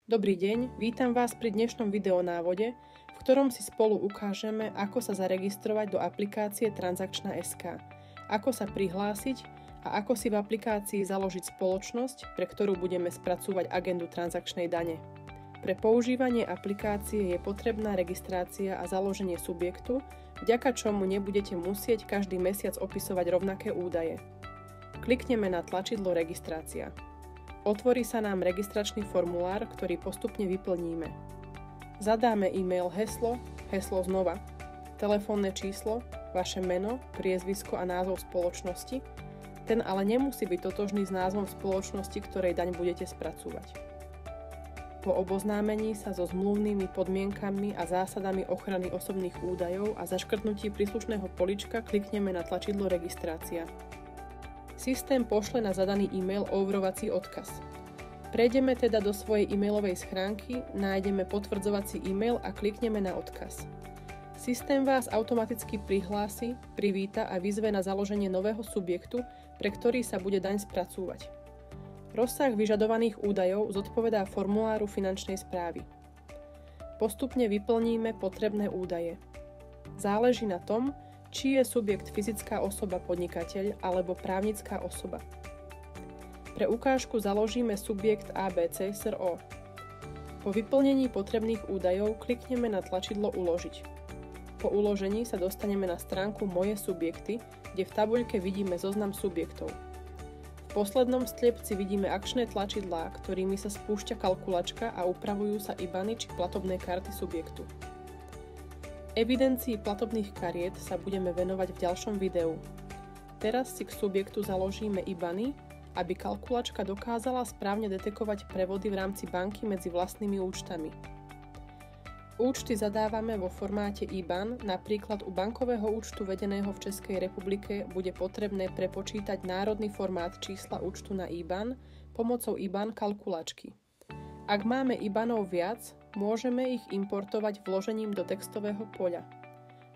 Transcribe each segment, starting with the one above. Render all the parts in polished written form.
Dobrý deň, vítam vás pri dnešnom videonávode, v ktorom si spolu ukážeme, ako sa zaregistrovať do aplikácie Transakčná.sk, ako sa prihlásiť a ako si v aplikácii založiť spoločnosť, pre ktorú budeme spracúvať agendu transakčnej dane. Pre používanie aplikácie je potrebná registrácia a založenie subjektu, vďaka čomu nebudete musieť každý mesiac opisovať rovnaké údaje. Klikneme na tlačidlo Registrácia. Otvorí sa nám registračný formulár, ktorý postupne vyplníme. Zadáme e-mail, heslo znova, telefónne číslo, vaše meno, priezvisko a názov spoločnosti. Ten ale nemusí byť totožný s názvom spoločnosti, ktorej daň budete spracúvať. Po oboznámení sa so zmluvnými podmienkami a zásadami ochrany osobných údajov a zaškrtnutí príslušného polička klikneme na tlačidlo Registrácia. Systém pošle na zadaný e-mail overovací odkaz. Prejdeme teda do svojej e-mailovej schránky, nájdeme potvrdzovací e-mail a klikneme na odkaz. Systém vás automaticky prihlási, privíta a vyzve na založenie nového subjektu, pre ktorý sa bude daň spracúvať. Rozsah vyžadovaných údajov zodpovedá formuláru finančnej správy. Postupne vyplníme potrebné údaje. Záleží na tom, či je subjekt fyzická osoba podnikateľ alebo právnická osoba. Pre ukážku založíme subjekt ABC s.r.o. Po vyplnení potrebných údajov klikneme na tlačidlo Uložiť. Po uložení sa dostaneme na stránku Moje subjekty, kde v tabuľke vidíme zoznam subjektov. V poslednom stliepci vidíme akčné tlačidlá, ktorými sa spúšťa kalkulačka a upravujú sa IBANy či platobné karty subjektu. Evidencii platobných kariet sa budeme venovať v ďalšom videu. Teraz si k subjektu založíme IBANy, aby kalkulačka dokázala správne detekovať prevody v rámci banky medzi vlastnými účtami. Účty zadávame vo formáte IBAN, napríklad u bankového účtu vedeného v Českej republike bude potrebné prepočítať národný formát čísla účtu na IBAN pomocou IBAN kalkulačky. Ak máme IBANov viac, môžeme ich importovať vložením do textového poľa.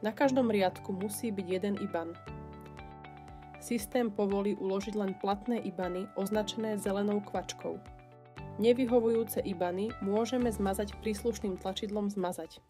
Na každom riadku musí byť jeden IBAN. Systém povolí uložiť len platné IBANy označené zelenou kvačkou. Nevyhovujúce IBANy môžeme zmazať príslušným tlačidlom Zmazať.